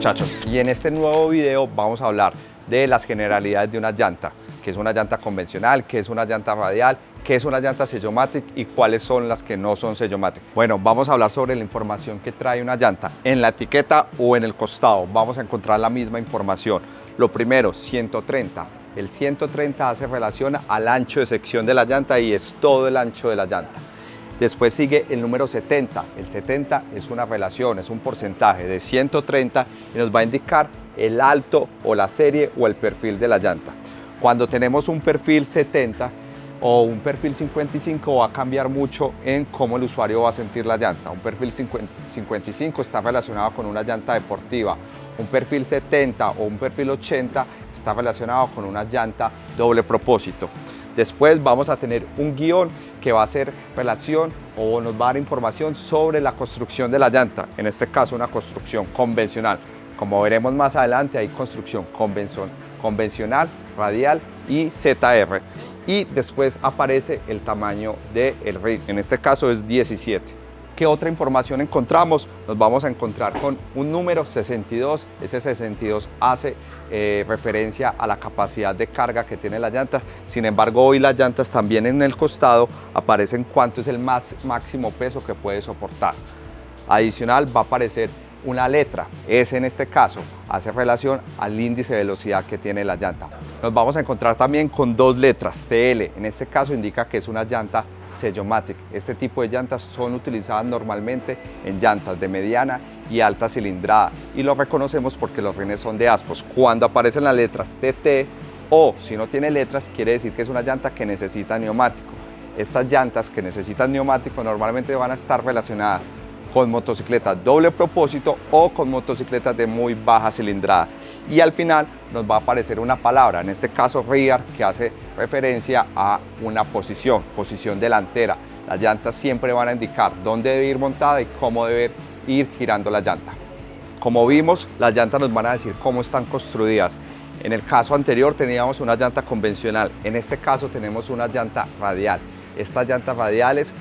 muchachos, y en este nuevo video vamos a hablar de las generalidades de una llanta, qué es una llanta convencional, qué es una llanta radial, qué es una llanta Sellomatic y cuáles son las que no son Sellomatic. Bueno, vamos a hablar sobre la información que trae una llanta. En la etiqueta o en el costado vamos a encontrar la misma información. Lo primero, 130. El 130 hace relación al ancho de sección de la llanta y es todo el ancho de la llanta. Después sigue el número 70. El 70 es una relación, es un porcentaje de 130 y nos va a indicar el alto o la serie o el perfil de la llanta. Cuando tenemos un perfil 70 o un perfil 55 va a cambiar mucho en cómo el usuario va a sentir la llanta. Un perfil 55 está relacionado con una llanta deportiva. Un perfil 70 o un perfil 80 está relacionado con una llanta doble propósito. Después vamos a tener un guión que va a hacer relación o nos va a dar información sobre la construcción de la llanta, en este caso una construcción convencional. Como veremos más adelante hay construcción convencional, radial y ZR. Y después aparece el tamaño del rig, en este caso es 17. ¿Qué otra información encontramos? Nos vamos a encontrar con un número 62, ese 62 hace referencia a la capacidad de carga que tiene la llanta. Sin embargo, hoy las llantas también en el costado aparecen cuánto es el máximo peso que puede soportar. Adicional va a aparecer una letra, S en este caso, hace relación al índice de velocidad que tiene la llanta. Nos vamos a encontrar también con dos letras, TL, en este caso indica que es una llanta Sellomatic. Este tipo de llantas son utilizadas normalmente en llantas de mediana y alta cilindrada y lo reconocemos porque los rines son de Aspos. Cuando aparecen las letras TT o si no tiene letras quiere decir que es una llanta que necesita neumático. Estas llantas que necesitan neumático normalmente van a estar relacionadas con motocicletas doble propósito o con motocicletas de muy baja cilindrada. Y al final nos va a aparecer una palabra, en este caso rear, que hace referencia a una posición delantera. Las llantas siempre van a indicar dónde debe ir montada y cómo debe ir girando la llanta. Como vimos, las llantas nos van a decir cómo están construidas. En el caso anterior teníamos una llanta convencional, en este caso tenemos una llanta radial. Estas llantas radiales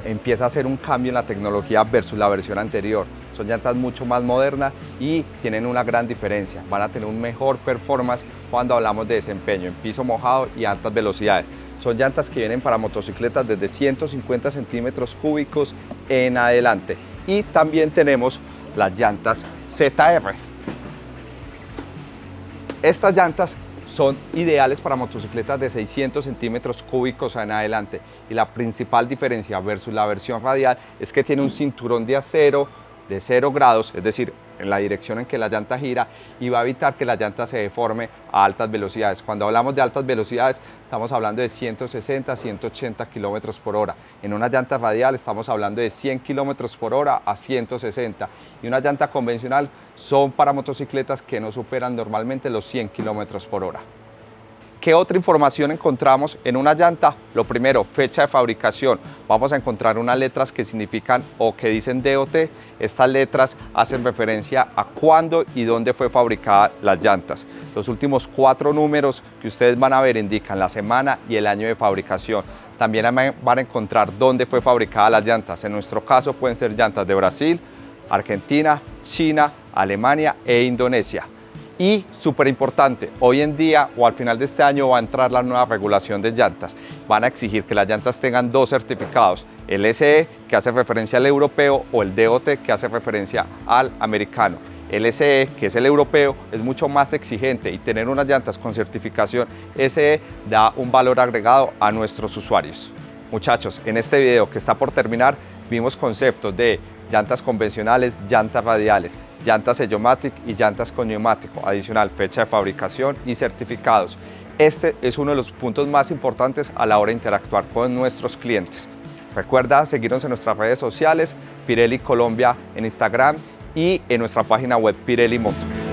empieza a hacer un cambio en la tecnología versus la versión anterior. Son llantas mucho más modernas y tienen una gran diferencia. Van a tener un mejor performance cuando hablamos de desempeño en piso mojado y altas velocidades. Son llantas que vienen para motocicletas desde 150 centímetros cúbicos en adelante. Y también tenemos las llantas ZR. Estas llantas son ideales para motocicletas de 600 centímetros cúbicos en adelante y la principal diferencia versus la versión radial es que tiene un cinturón de acero de 0 grados, es decir, en la dirección en que la llanta gira y va a evitar que la llanta se deforme a altas velocidades. Cuando hablamos de altas velocidades estamos hablando de 160 180 kilómetros por hora. En una llanta radial estamos hablando de 100 kilómetros por hora a 160 y una llanta convencional son para motocicletas que no superan normalmente los 100 kilómetros por hora. ¿Qué otra información encontramos en una llanta? Lo primero, fecha de fabricación. Vamos a encontrar unas letras que significan o que dicen DOT. Estas letras hacen referencia a cuándo y dónde fue fabricada las llantas. Los últimos 4 números que ustedes van a ver indican la semana y el año de fabricación. También van a encontrar dónde fue fabricada las llantas. En nuestro caso pueden ser llantas de Brasil, Argentina, China, Alemania e Indonesia. Y súper importante, hoy en día o al final de este año va a entrar la nueva regulación de llantas. Van a exigir que las llantas tengan 2 certificados, el SE que hace referencia al europeo o el DOT que hace referencia al americano. El SE, que es el europeo, es mucho más exigente y tener unas llantas con certificación SE da un valor agregado a nuestros usuarios. Muchachos, en este video que está por terminar vimos conceptos de llantas convencionales, llantas radiales, llantas Sellomatic y llantas con neumático, adicional fecha de fabricación y certificados. Este es uno de los puntos más importantes a la hora de interactuar con nuestros clientes. Recuerda seguirnos en nuestras redes sociales, Pirelli Colombia en Instagram y en nuestra página web Pirelli Moto.